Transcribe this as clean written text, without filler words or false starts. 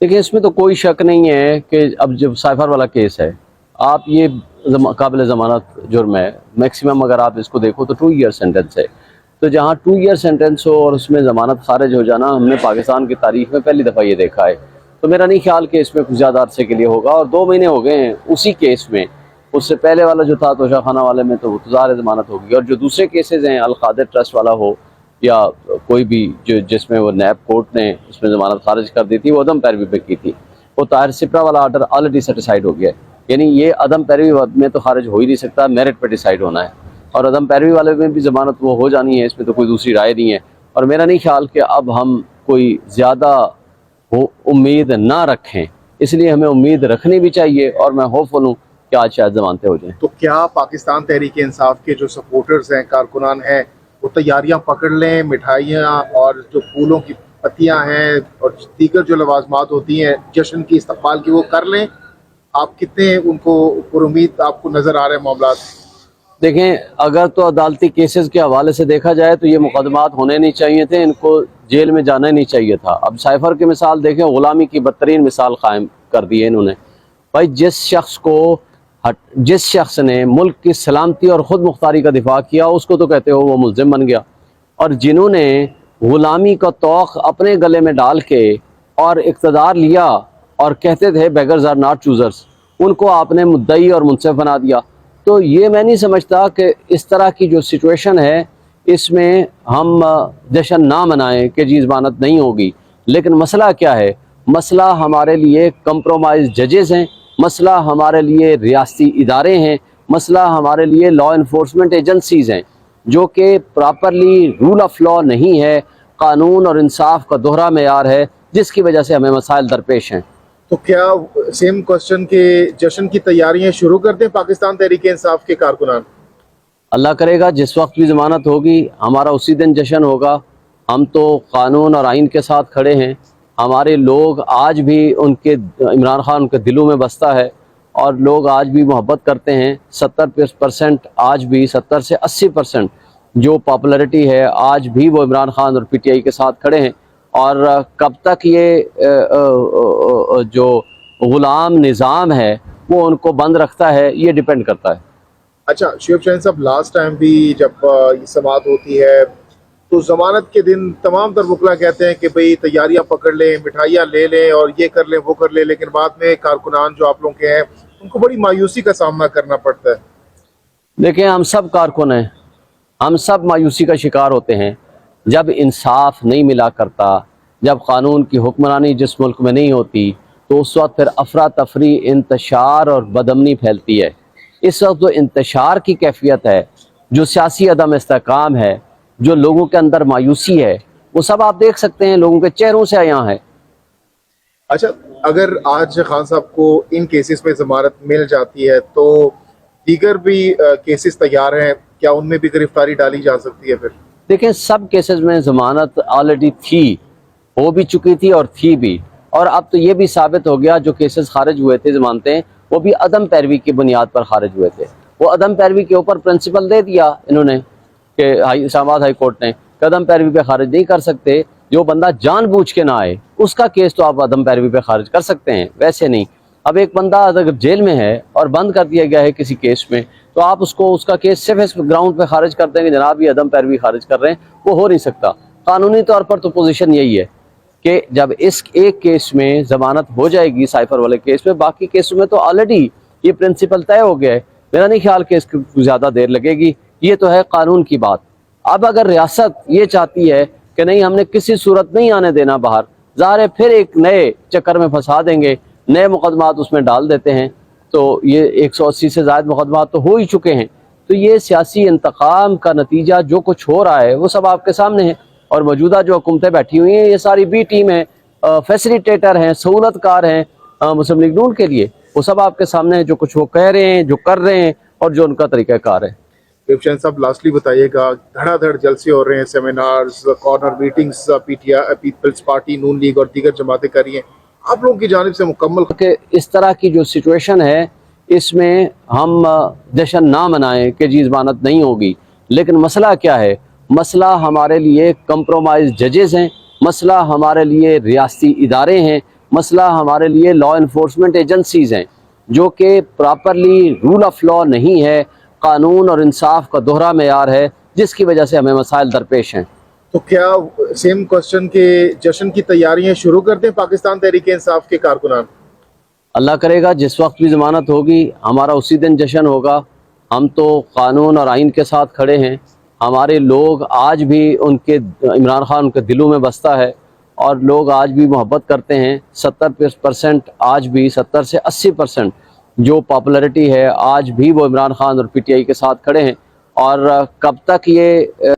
देखिए, इसमें तो कोई शक नहीं है कि अब जब साइफर वाला केस है, आप ये काबिल ज़मानत जुर्म है, मैक्सिमम अगर आप इसको देखो तो 2 ईयर सेंटेंस है। तो जहाँ 2 ईयर सेंटेंस हो और उसमें ज़मानत खारिज हो जाना, हमने पाकिस्तान की तारीख में पहली दफ़ा ये देखा है। तो मेरा नहीं ख्याल कि इसमें कुछ ज़्यादा अरसे के लिए होगा, और 2 महीने हो गए हैं उसी केस में। उससे पहले वाला जो था तोशा खाना वाले में, तो ज़ाहिर ज़मानत होगी। और जो दूसरे केसेस हैं, अल-कादिर ट्रस्ट वाला हो या कोई भी जो जिसमें वो नैब कोर्ट ने उसमें ज़मानत खारिज कर दी थी, वो अदम पैरवी पे की थी। वो ताहिर सिपरा वाला आर्डर ऑलरेडी सेटिसाइड हो गया है, यानी ये अदम पैरवी में तो खारिज हो ही नहीं सकता, मेरिट पे डिसाइड होना है। और अदम पैरवी वाले में भी ज़मानत वो हो जानी है, इसमें तो कोई दूसरी राय नहीं है। और मेरा नहीं ख्याल कि अब हम कोई ज़्यादा उम्मीद ना रखें, इसलिए हमें उम्मीद रखनी भी चाहिए, और मैं होपफुल हूँ कि आज शायद ज़मानतें हो जाएँ। तो क्या पाकिस्तान तहरीक इंसाफ के जो सपोर्टर्स हैं, कारकुनान हैं, वो तैयारियां पकड़ लें, मिठाइयाँ और जो फूलों की पत्तियां हैं और दीगर जो लवाजमात होती हैं जश्न की इस्तकबाल की, वो कर लें? आप कितने उनको पर उम्मीद आपको नज़र आ रहे हैं मामला? देखें, अगर तो अदालती केसेस के हवाले से देखा जाए तो ये मुकदमात होने नहीं चाहिए थे, इनको जेल में जाना नहीं चाहिए था। अब साइफर की मिसाल देखें, ग़ुलामी की बदतरीन मिसाल कायम कर दी है इन्होंने। भाई, जिस शख्स ने मुल्क की सलामती और ख़ुद मुख्तारी का दिफा किया, उसको तो कहते हो वो मुल्ज़िम बन गया। और जिन्होंने ग़ुलामी का तौक़ अपने गले में डाल के और इक़्तिदार लिया और कहते थे बेगर्स आर नॉट चूज़र्स, उनको आपने मुद्दई और मुनसिफ बना दिया। तो ये मैं नहीं समझता कि इस तरह की जो सिचुएशन है, इसमें हम जश्न ना मनाएं कि जी ज़मानत नहीं होगी। लेकिन मसला क्या है? मसला हमारे लिए कंप्रोमाइज़ जजेज़ हैं, मसला हमारे लिए रियासती इदारे हैं, मसला हमारे लिए लॉ इन्फोर्समेंट एजेंसीज़ हैं, जो कि प्रॉपरली रूल ऑफ लॉ नहीं है, कानून और इंसाफ का दोहरा मेयार है, जिसकी वजह से हमें मसाइल दरपेश हैं। तो क्या सेम क्वेश्चन के जश्न की तैयारियां शुरू कर दें पाकिस्तान तहरीक इंसाफ के कारकुनान? अल्लाह करेगा जिस वक्त भी ज़मानत होगी हमारा उसी दिन जश्न होगा। हम तो कानून और आइन के साथ खड़े हैं। हमारे लोग आज भी उनके इमरान खान उनके दिलों में बसता है, और लोग आज भी मोहब्बत करते हैं। 70% आज भी 70 से 80% जो पॉपुलैरिटी है, आज भी वो इमरान खान और PTI के साथ खड़े हैं। और कब तक ये जो ग़ुलाम निज़ाम है वो उनको बंद रखता है, ये डिपेंड करता है। अच्छा शुएब शाहीन साहब, लास्ट टाइम भी जब ये समाअत होती है तो ज़मानत के दिन तमाम तर वकला कहते हैं कि भाई तैयारियां पकड़ लें, मिठाइयाँ ले लें और ये कर लें वो कर लें, लेकिन बाद में कारकुनान जो आप लोग के हैं उनको बड़ी मायूसी का सामना करना पड़ता है। देखें, हम सब कारकुन हैं, हम सब मायूसी का शिकार होते हैं जब इंसाफ नहीं मिला करता, जब कानून की हुक्मरानी जिस मुल्क में नहीं होती, तो उस वक्त फिर अफरा तफरी, इंतशार और बदअमनी फैलती है। इस वक्त जो इंतशार की कैफियत है, जो सियासी अदम इस्तेहकाम है, जो लोगों के अंदर मायूसी है, वो सब आप देख सकते हैं, लोगों के चेहरों से यहाँ है। अच्छा, अगर आज खान साहब को इन केसेस में ज़मानत मिल जाती है तो दीगर भी केसेस तैयार हैं, क्या उनमें भी गिरफ्तारी डाली जा सकती है? फिर देखें, सब केसेस में ज़मानत ऑलरेडी थी, हो भी चुकी थी और थी भी। और अब तो ये भी साबित हो गया, जो केसेस खारिज हुए थे ज़मानतें, वो भी अदम पैरवी की बुनियाद पर खारिज हुए थे। वो अदम पैरवी के ऊपर प्रिंसिपल दे दिया इन्होंने कि इस्लामाबाद हाई कोर्ट ने, कदम पैरवी पे खारिज नहीं कर सकते। जो बंदा जानबूझ के ना आए उसका केस तो आप अदम पैरवी पे खारिज कर सकते हैं, वैसे नहीं। अब एक बंदा अगर जेल में है और बंद कर दिया गया है किसी केस में, तो आप उसका केस सिर्फ इस ग्राउंड पे खारिज कर देंगे जनाब ये अदम पैरवी खारिज कर रहे हैं, वो हो नहीं सकता। कानूनी तौर पर तो पोजीशन यही है कि जब इस एक केस में ज़मानत हो जाएगी, साइफर वाले केस में, बाकी केसों में तो ऑलरेडी ये प्रिंसिपल तय हो गया है। मेरा नहीं ख्याल कि इसकी ज़्यादा देर लगेगी। ये तो है कानून की बात। अब अगर रियासत ये चाहती है कि नहीं, हमने किसी सूरत नहीं आने देना बाहर, ज़ाहिर है फिर एक नए चक्कर में फंसा देंगे, नए मुकदमात उसमें डाल देते हैं। तो ये 180 से ज़ायद मुकदमात तो हो ही चुके हैं। तो ये सियासी इंतकाम का नतीजा जो कुछ हो रहा है वो सब आपके सामने है। और मौजूदा जो हुकूमतें बैठी हुई हैं, ये सारी बी टीम है, फैसिलिटेटर हैं, सहूलतकार हैं मुस्लिम लीग नून के लिए, वो सब आपके सामने है। जो कुछ वो कह रहे हैं, जो कर रहे हैं और जो उनका तरीक़ाकार है। शाहीन साहब, लास्टली बताइएगा, धड़ाधड़ जलसे हो रहे हैं, seminars, corner meetings PTI, People's Party, Noon League और दीगर जमातें कर रही हैं, आप लोगों की जानिब से मुकम्मल कि इस तरह की जो सिचुएशन है, इसमें हम जश्न ना मनाएं कि जी ज़मानत नहीं होगी। लेकिन मसला क्या है? मसला हमारे लिए कंप्रोमाइज़ जजेज़ हैं, मसला हमारे लिए रियासती इदारे हैं, مسئلہ ہمارے لیے لا انفورسمنٹ ایجنسیز ہیں جو کہ پراپرلی رول آف لا نہیں ہے، قانون اور انصاف کا دوہرا معیار ہے، جس کی وجہ سے ہمیں مسائل درپیش ہیں۔ تو کیا سیم کوشچن کے جشن کی تیاریاں شروع کر دیں پاکستان تحریک انصاف کے کارکنان؟ اللہ کرے گا جس وقت بھی ضمانت ہوگی ہمارا اسی دن جشن ہوگا۔ ہم تو قانون اور آئین کے ساتھ کھڑے ہیں، ہمارے لوگ آج بھی عمران خان کے دلوں میں بستا ہے، اور لوگ آج بھی محبت کرتے ہیں۔ 70% آج بھی 70 سے 80% جو پاپولرٹی ہے آج بھی وہ عمران خان اور پی ٹی آئی کے ساتھ کھڑے ہیں، اور کب تک یہ